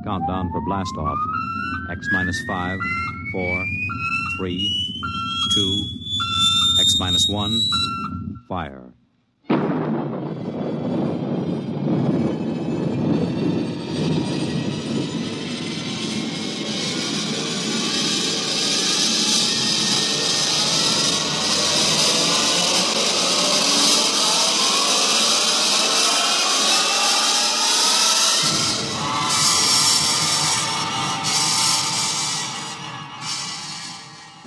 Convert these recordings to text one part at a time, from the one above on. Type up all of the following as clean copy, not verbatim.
Countdown for blast off. X minus 5, 4, 3, 2, X minus 1, fire.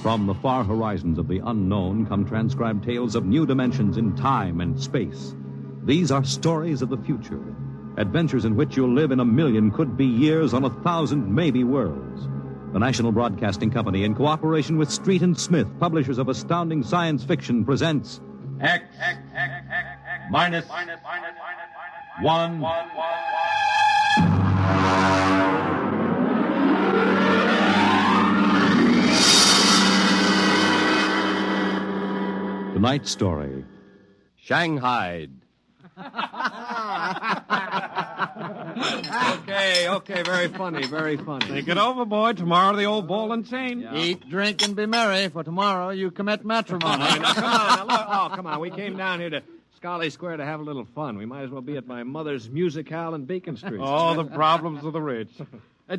From the far horizons of the unknown come transcribed tales of new dimensions in time and space. These are stories of the future, adventures in which you'll live in 1,000,000 could-be years on 1,000 maybe worlds. The National Broadcasting Company, in cooperation with Street and Smith, publishers of astounding science fiction, presents X minus 1. Tonight's story. Shanghaied. Okay, very funny, very funny. Think it over, boy. Tomorrow the old ball and chain. Yeah. Eat, drink, and be merry, for tomorrow you commit matrimony. Now, come on. Now, look. Oh, come on. We came down here to Scarlet Square to have a little fun. We might as well be at my mother's musicale in Beacon Street. Oh, the problems of the rich.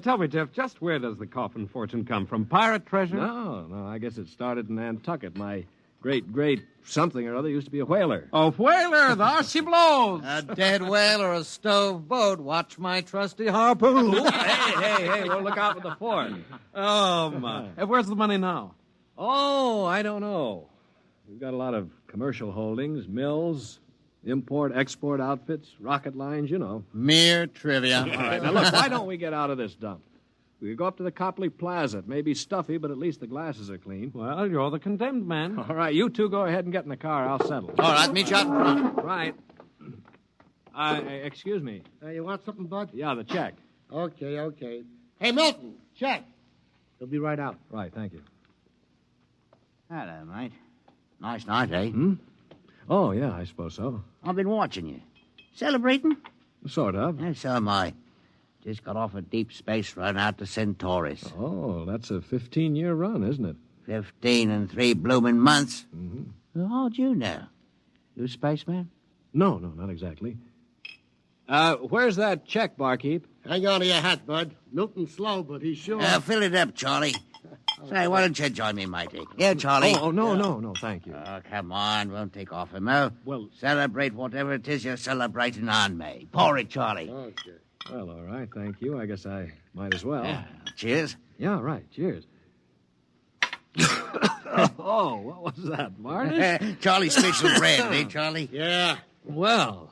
Tell me, Jeff, just where does the coffin fortune come from? Pirate treasure? No, I guess it started in Nantucket. My great something or other used to be a whaler. Oh, whaler, there she blows. A dead whale or a stove boat, watch my trusty harpoon. Hey, well, look out for the fort. Oh, my. Where's the money now? Oh, I don't know. We've got a lot of commercial holdings, mills, import-export outfits, rocket lines, you know. Mere trivia. All right, now look, why don't we get out of this dump? We could go up to the Copley Plaza. It may be stuffy, but at least the glasses are clean. Well, you're the condemned man. All right, you two go ahead and get in the car. I'll settle. All right, meet you out in front. Right. Excuse me. You want something, Bud? Yeah, the check. Okay. Hey, Milton, check. He'll be right out. Right, thank you. Hello, mate. Nice night, eh? Oh, yeah, I suppose so. I've been watching you. Celebrating? Sort of. Yeah, so am I. Just got off a deep space run out to Centaurus. Oh, that's a 15-year run, isn't it? 15 and 3 blooming months. Mm-hmm. Well, how'd you know? You a spaceman? No, not exactly. Where's that check, barkeep? Hang on to your hat, Bud. Milton's slow, but he's sure. Fill it up, Charlie. Say, why don't you join me, matey? Yeah, Charlie. Oh, no, thank you. Oh, come on. Won't take off him, oh. Well, celebrate whatever it is you're celebrating on me. Pour it, Charlie. Okay. Well, all right, thank you. I guess I might as well. Yeah. Cheers. Yeah, right. Cheers. Oh, what was that, Marty? Charlie's special bread, eh, Charlie? Yeah. Well.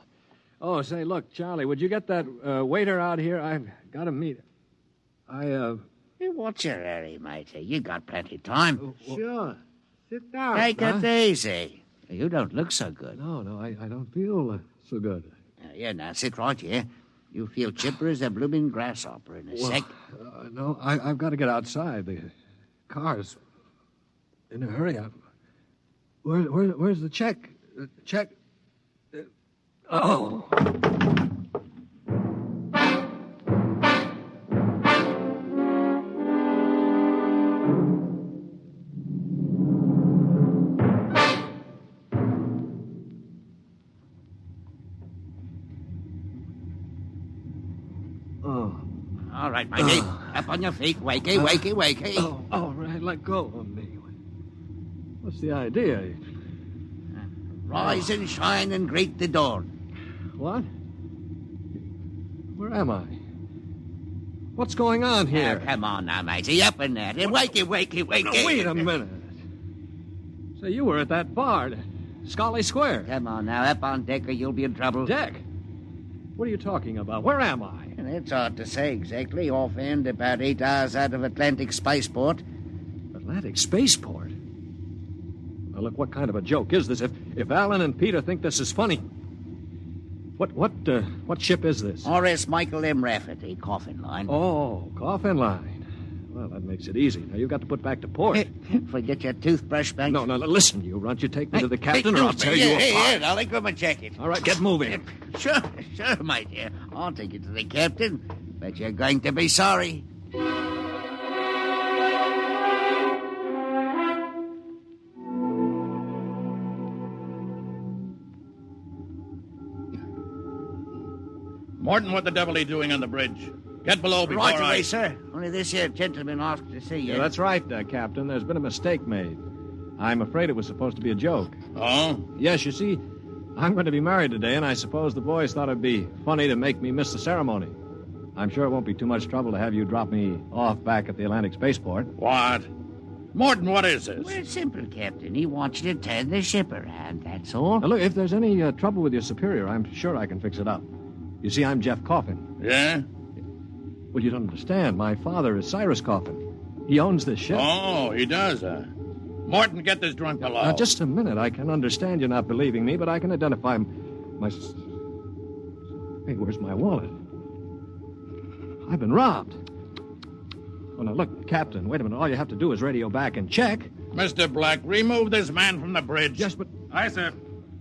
Oh, say, look, Charlie, would you get that waiter out here? I've got to meet him. Hey, what's your hurry, matey? You got plenty of time. Sure. Sit down. Take it easy. You don't look so good. No, I don't feel so good. Now, sit right here. You feel chipper as a blooming grasshopper in a sec. No, I've got to get outside. The car's in a hurry. Where's the check? Check. Oh. All right, matey. Up on your feet. Wakey. Oh, all right, let go of me. What's the idea? Rise and shine and greet the dawn. What? Where am I? What's going on here? Now, come on now, matey. Up in there. Wakey. No, wait a minute. Say, you were at that bar, Scarlet Square. Come on now. Up on deck or you'll be in trouble. Deck? What are you talking about? Where am I? And it's hard to say exactly. Offhand, about 8 hours out of Atlantic Spaceport. Atlantic Spaceport? Now, look, what kind of a joke is this? If Alan and Peter think this is funny... What ship is this? R.S. Michael M. Rafferty, coffin line. Oh, coffin line. Well, that makes it easy. Now, you've got to put back to port. Forget your toothbrush, Banks. No, listen, you runt. You take me to the captain, or I'll tear you apart. Here, I'll let go of my jacket. All right, get moving. Sure, mate, here. I'll take you to the captain. but you're going to be sorry. Morton, what the devil are you doing on the bridge? Get below before Right away, sir. Only this here gentleman asked to see you. Yeah, that's right, Captain. There's been a mistake made. I'm afraid it was supposed to be a joke. Oh? Yes, you see, I'm going to be married today, and I suppose the boys thought it'd be funny to make me miss the ceremony. I'm sure it won't be too much trouble to have you drop me off back at the Atlantic Spaceport. What? Morton, what is this? Well, it's simple, Captain. He wants you to turn the ship around, that's all. Now, look, if there's any trouble with your superior, I'm sure I can fix it up. You see, I'm Jeff Coffin. Yeah? Well, you don't understand. My father is Cyrus Coffin. He owns this ship. Oh, he does, Morton, get this drunk below. Now, just a minute. I can understand you not believing me, but I can identify my... Hey, where's my wallet? I've been robbed. Oh, now, look, Captain, wait a minute. All you have to do is radio back and check. Mr. Black, remove this man from the bridge. Yes, but... Aye, sir.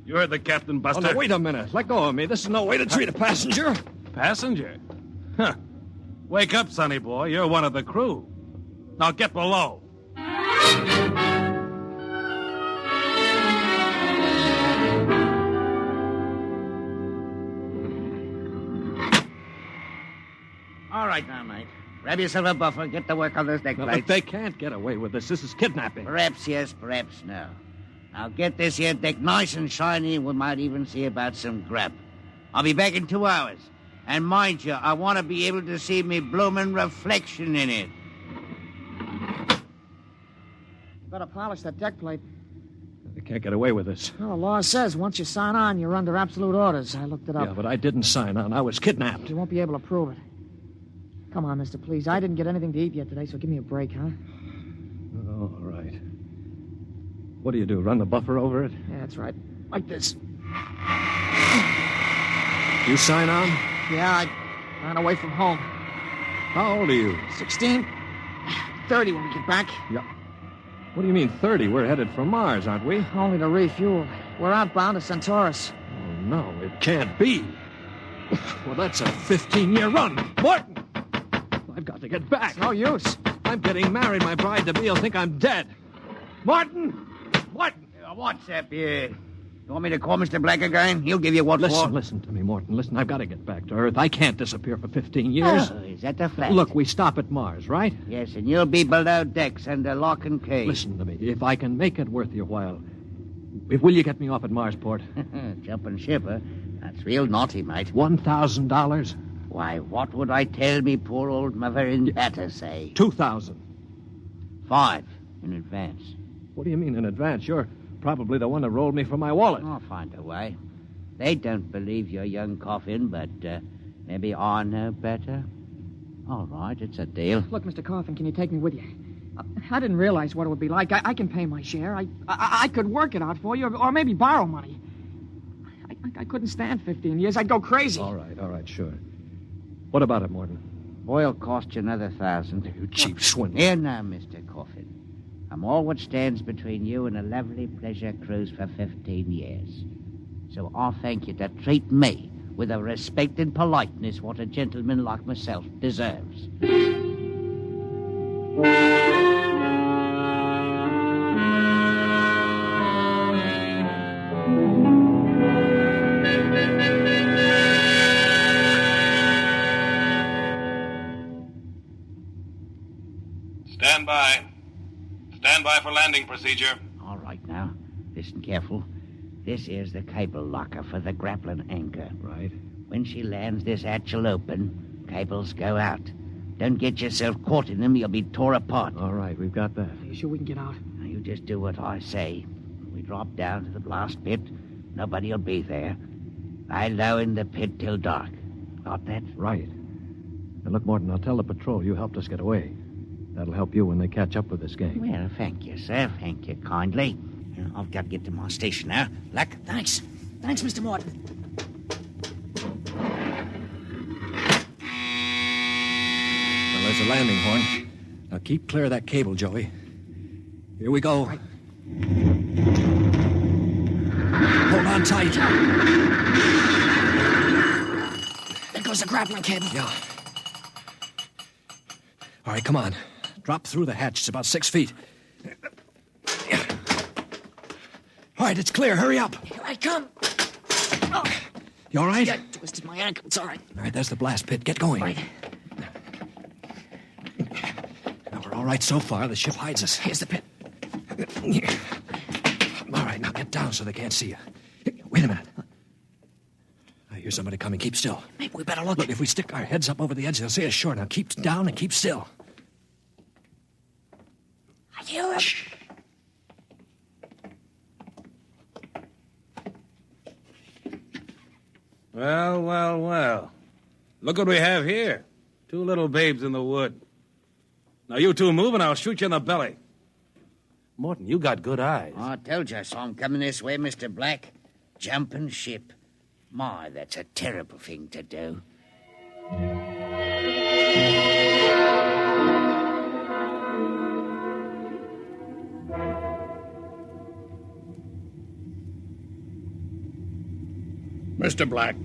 You heard the captain, Oh, Buster. no, wait a minute. Let go of me. This is no way to treat a passenger. Passenger? Huh. Wake up, sonny boy. You're one of the crew. Now get below. All right now, mate. Grab yourself a buffer. Get to work on those neck Now, plates. look, they can't get away with this. This is kidnapping. Perhaps yes, perhaps no. Now get this here deck nice and shiny, and we might even see about some grub. I'll be back in 2 hours. And mind you, I want to be able to see me bloomin' reflection in it. Better polish that deck plate. They can't get away with this. Well, the law says once you sign on, you're under absolute orders. I looked it up. Yeah, but I didn't sign on. I was kidnapped. You won't be able to prove it. Come on, mister, please. I didn't get anything to eat yet today, so give me a break, huh? Oh, all right. What do you do, run the buffer over it? Yeah, that's right. Like this. You sign on? Yeah, I ran away from home. How old are you? 16. 30 when we get back. Yeah. What do you mean 30? We're headed for Mars, aren't we? Only to refuel. We're outbound to Centaurus. Oh, no, it can't be. Well, that's a 15-year run. Morton! I've got to get back. It's no use. I'm getting married. My bride-to-be will think I'm dead. Martin! Martin! What's up here? You want me to call Mr. Black again? He'll give you what for. Listen to me, Morton. Listen, I've got to get back to Earth. I can't disappear for 15 years. Oh, is that the fact? Look, we stop at Mars, right? Yes, and you'll be below decks under lock and key. Listen to me. If I can make it worth your while, will you get me off at Marsport? Jumping ship, huh? That's real naughty, mate. $1,000? Why, what would I tell me poor old mother in better say? $2,000. 5 in advance. What do you mean in advance? You're probably the one that rolled me for my wallet. I'll find a way. They don't believe your young coffin, but maybe I know better. All right, it's a deal. Look, Mr. Coffin, can you take me with you? I didn't realize what it would be like. I can pay my share. I could work it out for you, or maybe borrow money. I couldn't stand 15 years. I'd go crazy. All right, sure. What about it, Morton? Oil cost you another 1,000. You cheap swindler. Here now, Mr. Coffin. I'm all what stands between you and a lovely pleasure cruise for 15 years. So I'll thank you to treat me with the respect and politeness what a gentleman like myself deserves. Stand by. Stand by for landing procedure. All right now. Listen careful. This is the cable locker for the grappling anchor. Right. When she lands, this hatch will open. Cables go out. Don't get yourself caught in them. You'll be tore apart. All right, we've got that. Are you sure we can get out? Now, you just do what I say. We drop down to the blast pit. Nobody'll be there. Lie low in the pit till dark. Got that? Right. Now, look, Morton, I'll tell the patrol you helped us get away. That'll help you when they catch up with this gang. Well, thank you, sir. Thank you kindly. I've got to get to my station now. Luck. Thanks. Thanks, Mr. Morton. Well, there's a landing horn. Now, keep clear of that cable, Joey. Here we go. Right. Hold on tight. There goes the grappling cable. Yeah. All right, come on. Drop through the hatch. It's about 6 feet. All right, it's clear. Hurry up. Here I come. Oh. You all right? Yeah, I twisted my ankle. It's all right. All right, there's the blast pit. Get going. Right. Now, we're all right so far. The ship hides us. Here's the pit. All right, now get down so they can't see you. Wait a minute. I hear somebody coming. Keep still. Maybe we better look. Look, if we stick our heads up over the edge, they'll see us sure. Now keep down and keep still. I hear him. Shh. Well. Look what we have here. 2 little babes in the wood. Now, you two move and I'll shoot you in the belly. Morton, you got good eyes. I told you I saw him coming this way, Mr. Black. Jumping ship. My, that's a terrible thing to do. Mr. Black,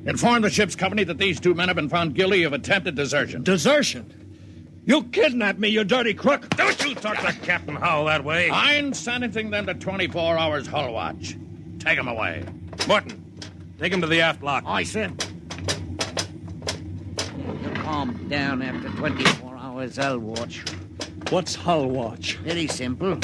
inform the ship's company that these 2 men have been found guilty of attempted desertion. Desertion? You kidnapped me, you dirty crook. Don't you talk to Captain Howell that way. I'm sentencing them to 24 hours hull watch. Take them away. Morton, take him to the aft lock. Aye, sir. You calm down after 24 hours hull watch. What's hull watch? Very simple.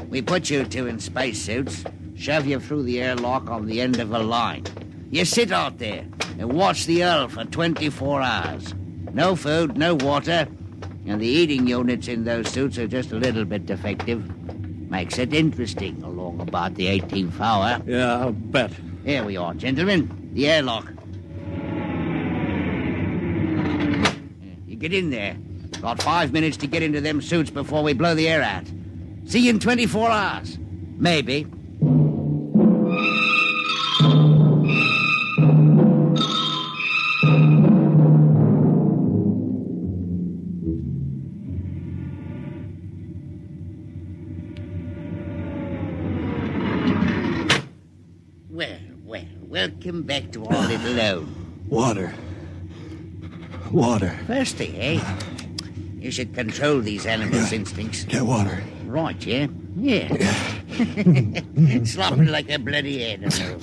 We put you 2 in spacesuits, shove you through the airlock on the end of a line. You sit out there and watch the hull for 24 hours. No food, no water, and the eating units in those suits are just a little bit defective. Makes it interesting along about the 18th hour. Yeah, I'll bet. Here we are, gentlemen. The airlock. You get in there. Got 5 minutes to get into them suits before we blow the air out. See you in 24 hours. Maybe. Welcome back to our little home. Water. Water. Thirsty, eh? You should control these animals' instincts. Get water. Right, yeah? Yeah. Slopping like a bloody animal.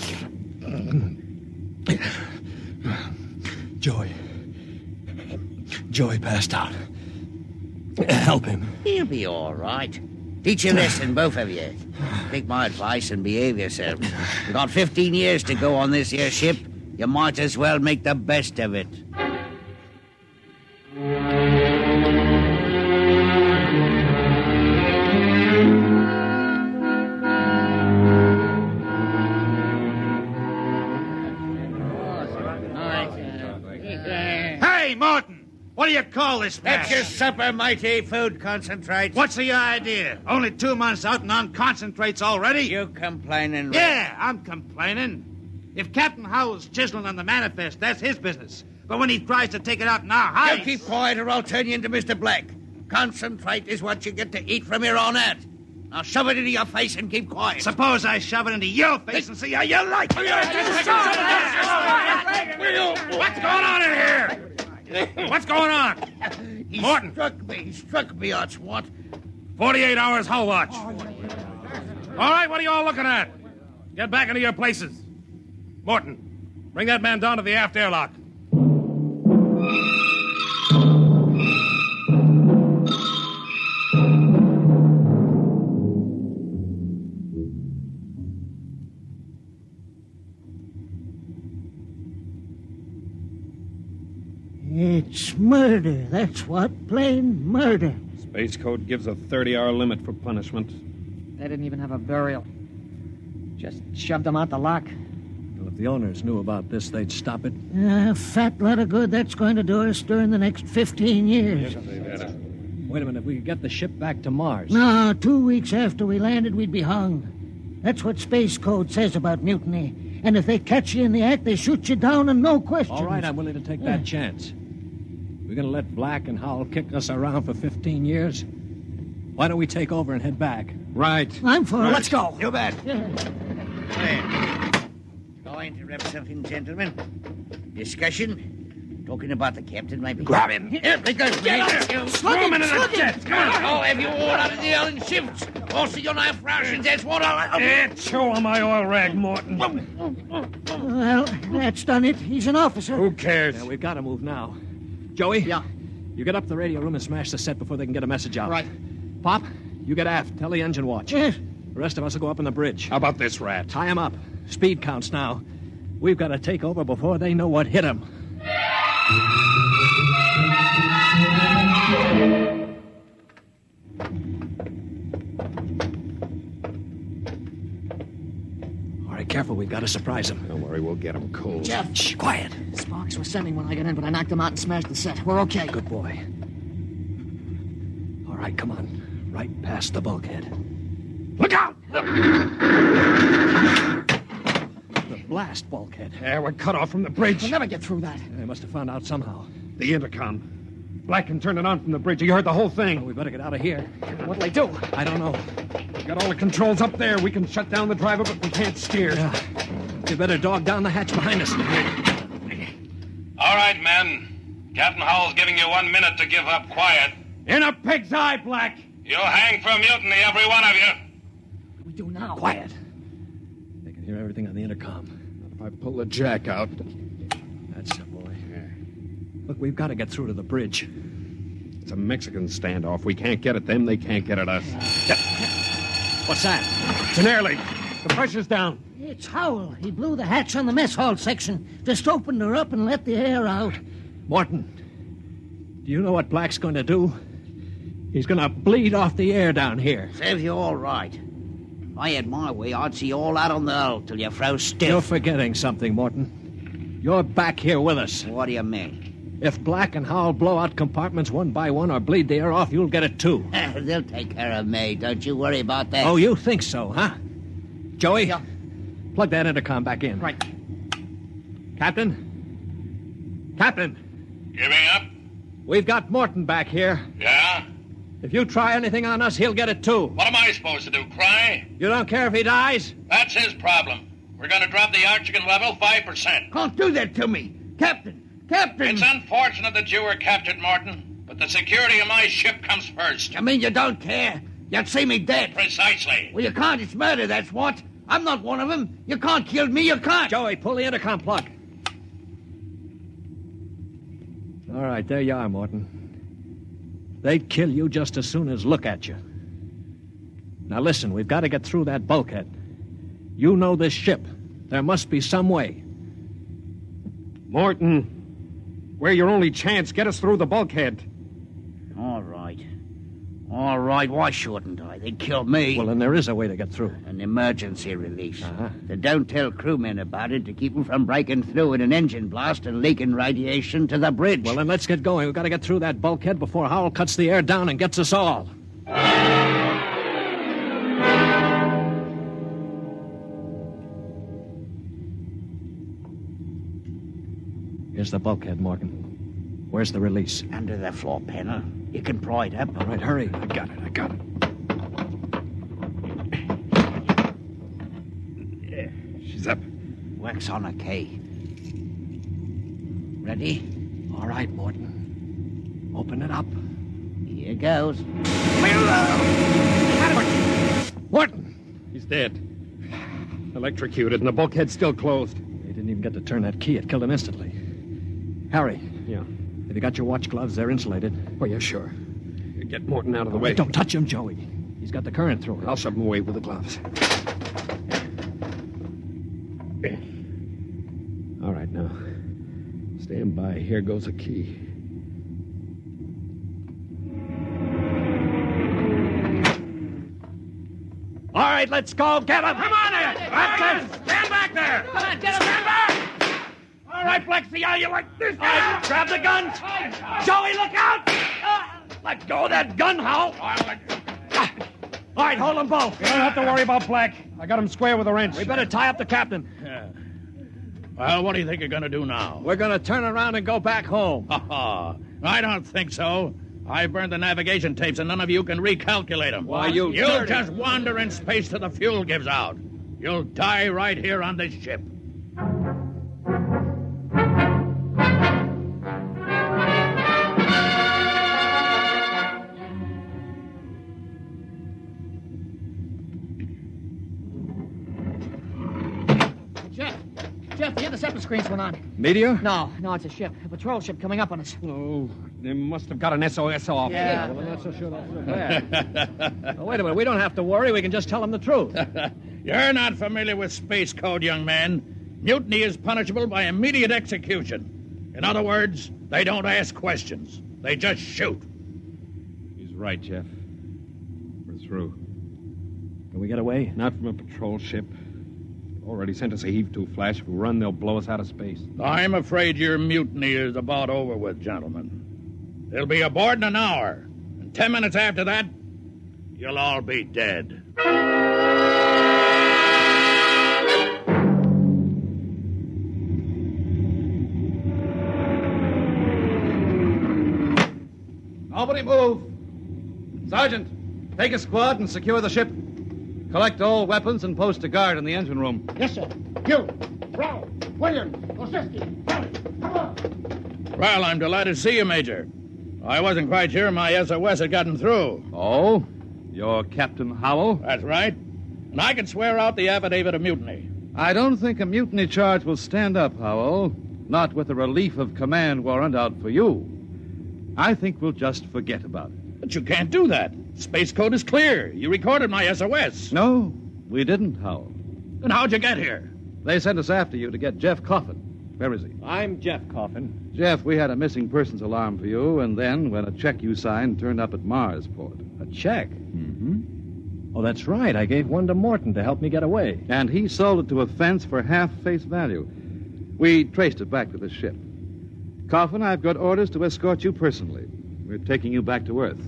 Joey passed out. Help him. He'll be all right. Teach a lesson, both of you. Take my advice and behave yourselves. You got 15 years to go on this here ship. You might as well make the best of it. Hey, Martin! What do you call this That's mess? your supper, mighty food concentrate. What's the idea? Only 2 months out and on concentrates already? You complaining? Yeah, I'm complaining. If Captain Howell's chiseling on the manifest, that's his business. But when he tries to take it out in our You hides... keep quiet or I'll turn you into Mr. Black. Concentrate is what you get to eat from here on out. Now shove it into your face and keep quiet. Suppose I shove it into your face and see how you like it. What's going on in here? What's going on? He Morton. struck me, that's what. 48 hours hull watch. All right, what are you all looking at? Get back into your places. Morton, bring that man down to the aft airlock. It's murder, that's what. Plain murder. Space Code gives a 30-hour limit for punishment. They didn't even have a burial. Just shoved them out the lock. Well, if the owners knew about this, they'd stop it. Fat lot of good that's going to do us during the next 15 years. Wait a minute. If we could get the ship back to Mars. No, 2 weeks after we landed, we'd be hung. That's what Space Code says about mutiny. And if they catch you in the act, they shoot you down and no questions. All right, I'm willing to take that chance. We're going to let Black and Howell kick us around for 15 years. Why don't we take over and head back? Right. I'm for it. Let's go. You bet. Go interrupt something, gentlemen. Discussion? Talking about the captain, maybe? Grab him. Here, because Throw him into the jets. Come on. I'll have you all out of the Ellen shifts. Also, you'll have rations. That's what I'll... Show him my oil rag, Morton. Well, that's done it. He's an officer. Who cares? Yeah, we've got to move now. Joey? Yeah. You get up to the radio room and smash the set before they can get a message out. Right. Pop, you get aft. Tell the engine watch. Yes. The rest of us will go up on the bridge. How about this rat? Tie him up. Speed counts now. We've got to take over before they know what hit them. All right, careful. We've got to surprise them. Don't worry, we'll get him cold. Jeff, Shh, quiet. sparks were sending when I got in, but I knocked them out and smashed the set. We're okay. Good boy. All right, come on. Right past the bulkhead. Look out! The blast bulkhead. Yeah, we're cut off from the bridge. We'll never get through that. They must have found out somehow. The intercom. Black can turn it on from the bridge. You heard the whole thing. Well, we better get out of here. What'll they do? I don't know. We got all the controls up there. We can shut down the driver, but we can't steer. Yeah. You better dog down the hatch behind us. All right, men. Captain Howell's giving you 1 minute to give up quiet. In a pig's eye, Black. You'll hang for mutiny, every one of you. What do we do now? Quiet. They can hear everything on the intercom. If I pull the jack out. That's the boy. Look, we've got to get through to the bridge. It's a Mexican standoff. We can't get at them. They can't get at us. What's that? It's an air leak. The pressure's down. It's Howell. He blew the hatch on the mess hall section. Just opened her up and let the air out. Morton, do you know what Black's going to do? He's going to bleed off the air down here. Serves you all right. If I had my way, I'd see you all out on the hull till you froze stiff. You're forgetting something, Morton. You're back here with us. What do you mean? If Black and Howell blow out compartments one by one or bleed the air off, you'll get it too. They'll take care of me. Don't you worry about that. Oh, you think so, huh? Joey? Yeah. Plug that intercom back in. Right. Captain? Captain, Giving up? we've got Morton back here. Yeah? If you try anything on us, he'll get it too. What am I supposed to do, cry? You don't care if he dies? That's his problem. We're going to drop the oxygen level 5%. Don't do that to me. Captain! Captain! It's unfortunate that you were captured, Morton, but the security of my ship comes first. You mean you don't care? You'd see me dead. Precisely. Well, you can't. It's murder, that's what. I'm not one of them. You can't kill me. You can't. Joey, pull the intercom plug. All right, there you are, Morton. They'd kill you just as soon as look at you. Now listen, we've got to get through that bulkhead. You know this ship. There must be some way. Morton, we're your only chance. Get us through the bulkhead. All right. All right, why shouldn't I? They'd kill me. Well, then there is a way to get through. An emergency release. Uh-huh. They don't tell crewmen about it to keep them from breaking through in an engine blast and leaking radiation to the bridge. Well, then let's get going. We've got to get through that bulkhead before Howell cuts the air down and gets us all. Here's the bulkhead, Morgan. Where's the release? Under the floor panel. You can pry it up. All right, hurry. I got it. Yeah, she's up. Works on a key. Ready? All right, Morton. Open it up. Here goes. Morton! He's dead. Electrocuted, and the bulkhead's still closed. They didn't even get to turn that key. It killed him instantly. Harry. Yeah. Have you got your watch gloves? They're insulated. Oh, yeah, sure. Get Morton out of the way. Don't touch him, Joey. He's got the current through him. I'll shove him away with the gloves. All right, now. Stand by. Here goes a key. All right, let's go. Get him. Come on there! Stand back there! Come on, get him! Stand back! All right, Black, see how you like this? All right, grab the guns. Joey, look out! Let go of that gun, Hal. All right, hold them both. You don't have to worry about Black. I got him square with a wrench. We better tie up the captain. Yeah. Well, what do you think you're going to do now? We're going to turn around and go back home. I don't think so. I burned the navigation tapes, and none of you can recalculate them. Why, you You'll dirty- just wander in space till the fuel gives out. You'll die right here on this ship. screens went on. Meteor? No, it's a ship. A patrol ship coming up on us. Oh, they must have got an SOS off. Yeah. Well, I'm not so sure that's so bad. Wait a minute. We don't have to worry. We can just tell them the truth. You're not familiar with space code, young man. Mutiny is punishable by immediate execution. In other words, they don't ask questions. They just shoot. He's right, Jeff. We're through. Can we get away? Not from a patrol ship. They've already sent us a heave-to flash. If we run, they'll blow us out of space. I'm afraid your mutiny is about over with, gentlemen. They'll be aboard in an hour. And 10 minutes after that, you'll all be dead. Nobody move. Sergeant, take a squad and secure the ship. Collect all weapons and post a guard in the engine room. Yes, sir. You, Brown, Williams, Osinski, come on. Well, I'm delighted to see you, Major. I wasn't quite sure my SOS had gotten through. Oh? You're Captain Howell? That's right. And I can swear out the affidavit of mutiny. I don't think a mutiny charge will stand up, Howell. Not with a relief of command warrant out for you. I think we'll just forget about it. But you can't do that. Space code is clear. You recorded my SOS. No, we didn't, Howell. Then how'd you get here? They sent us after you to get Jeff Coffin. Where is he? I'm Jeff Coffin. Jeff, we had a missing persons alarm for you, and then when a check you signed turned up at Marsport. A check? Mm-hmm. Oh, that's right. I gave one to Morton to help me get away. And he sold it to a fence for half face value. We traced it back to the ship. Coffin, I've got orders to escort you personally. We're taking you back to Earth.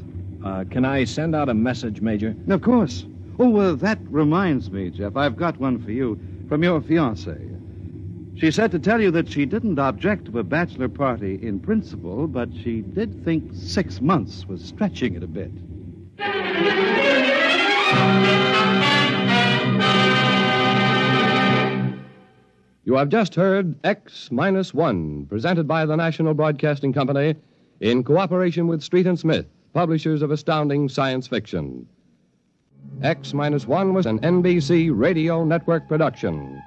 Can I send out a message, Major? Of course. Oh, that reminds me, Jeff. I've got one for you from your fiancée. She said to tell you that she didn't object to a bachelor party in principle, but she did think 6 months was stretching it a bit. You have just heard X-1, presented by the National Broadcasting Company in cooperation with Street and Smith, publishers of astounding science fiction. X-1 was an NBC Radio Network production.